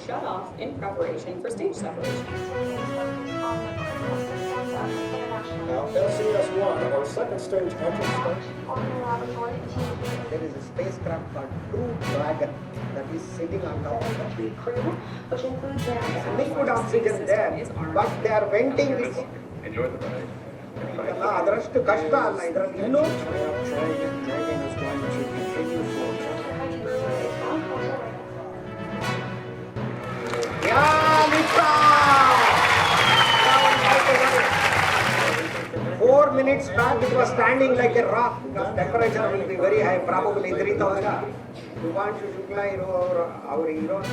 shut off in preparation for stage separation. Now, LCS-1, our second stage entrance stage. There is a spacecraft called Crew Dragon that is sitting on top of the Crew, which includes liquid oxygen there, but they are venting this. Enjoy the ride. ಅದರಷ್ಟು ಕಷ್ಟ ಅಲ್ಲ ಇದರಲ್ಲಿ ಇನ್ನೂ Dragon is going to continue for Yeah, liftoff! 4 minutes back it was standing like a rock because temperature will be very high, probably 3000. Shubhanshu Shukla ಇರುವವರು ಅವರು ಇರೋಂಥ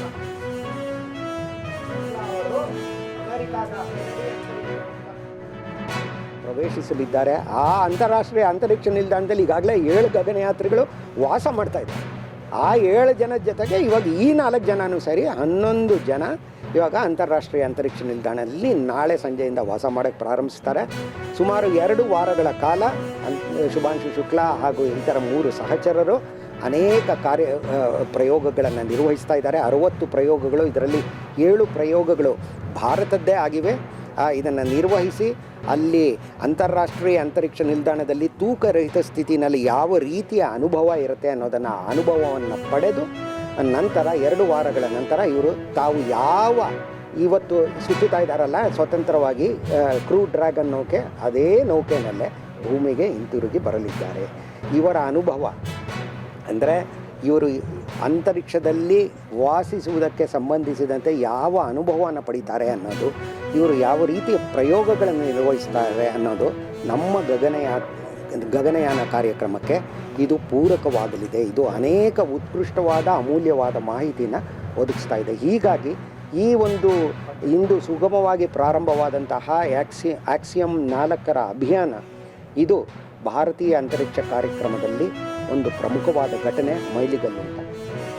ಪ್ರವೇಶಿಸಲಿದ್ದಾರೆ. ಆ ಅಂತಾರಾಷ್ಟ್ರೀಯ ಅಂತರಿಕ್ಷ ನಿಲ್ದಾಣದಲ್ಲಿ ಈಗಾಗಲೇ 7 ಗಗನಯಾತ್ರಿಗಳು ವಾಸ ಮಾಡ್ತಾ ಇದ್ದಾರೆ. ಆ 7 ಜನದ ಜೊತೆಗೆ ಇವಾಗ ಈ 4 ಜನನೂ ಸೇರಿ 11 ಜನ ಇವಾಗ ಅಂತಾರಾಷ್ಟ್ರೀಯ ಅಂತರಿಕ್ಷ ನಿಲ್ದಾಣದಲ್ಲಿ ನಾಳೆ ಸಂಜೆಯಿಂದ ವಾಸ ಮಾಡೋಕ್ಕೆ ಪ್ರಾರಂಭಿಸ್ತಾರೆ. ಸುಮಾರು 2 ವಾರಗಳ ಕಾಲ ಶುಭಾಂಶು ಶುಕ್ಲಾ ಹಾಗೂ ಇತರ 3 ಸಹಚರರು ಅನೇಕ ಪ್ರಯೋಗಗಳನ್ನು ನಿರ್ವಹಿಸ್ತಾ ಇದ್ದಾರೆ. 60 ಪ್ರಯೋಗಗಳು, ಇದರಲ್ಲಿ 7 ಪ್ರಯೋಗಗಳು ಭಾರತದ್ದೇ ಆಗಿವೆ. ಇದನ್ನು ನಿರ್ವಹಿಸಿ ಅಲ್ಲಿ ಅಂತಾರಾಷ್ಟ್ರೀಯ ಅಂತರಿಕ್ಷ ನಿಲ್ದಾಣದಲ್ಲಿ ತೂಕರಹಿತ ಸ್ಥಿತಿನಲ್ಲಿ ಯಾವ ರೀತಿಯ ಅನುಭವ ಇರುತ್ತೆ ಅನ್ನೋದನ್ನು ಅನುಭವವನ್ನು ಪಡೆದು ನಂತರ 2 ವಾರಗಳ ನಂತರ ಇವರು ತಾವು ಯಾವ ಇವತ್ತು ಸುತ್ತುತ್ತಾ ಇದ್ದಾರಲ್ಲ ಸ್ವತಂತ್ರವಾಗಿ ಕ್ರೂ ಡ್ರ್ಯಾಗನ್ ನೌಕೆ, ಅದೇ ನೌಕೆಯಲ್ಲೇ ಭೂಮಿಗೆ ಹಿಂತಿರುಗಿ ಬರಲಿದ್ದಾರೆ. ಇವರ ಅನುಭವ ಅಂದರೆ ಇವರು ಅಂತರಿಕ್ಷದಲ್ಲಿ ವಾಸಿಸುವುದಕ್ಕೆ ಸಂಬಂಧಿಸಿದಂತೆ ಯಾವ ಅನುಭವವನ್ನು ಪಡೀತಾರೆ ಅನ್ನೋದು, ಇವರು ಯಾವ ರೀತಿಯ ಪ್ರಯೋಗಗಳನ್ನು ನಿರ್ವಹಿಸ್ತಾರೆ ಅನ್ನೋದು ನಮ್ಮ ಗಗನಯಾನ ಕಾರ್ಯಕ್ರಮಕ್ಕೆ ಇದು ಪೂರಕವಾಗಲಿದೆ. ಇದು ಅನೇಕ ಉತ್ಕೃಷ್ಟವಾದ ಅಮೂಲ್ಯವಾದ ಮಾಹಿತಿನ ಒದಗಿಸ್ತಾ ಇದೆ. ಹೀಗಾಗಿ ಈ ಒಂದು ಇಂದು ಸುಗಮವಾಗಿ ಪ್ರಾರಂಭವಾದಂತಹ ಆಕ್ಸಿಯಂ 4ರ ಅಭಿಯಾನ ಇದು ಭಾರತೀಯ ಅಂತರಿಕ್ಷ ಕಾರ್ಯಕ್ರಮದಲ್ಲಿ ಒಂದು ಪ್ರಮುಖವಾದ ಘಟನೆ, ಮೈಲಿಗಲ್ಲು ಅಂತ.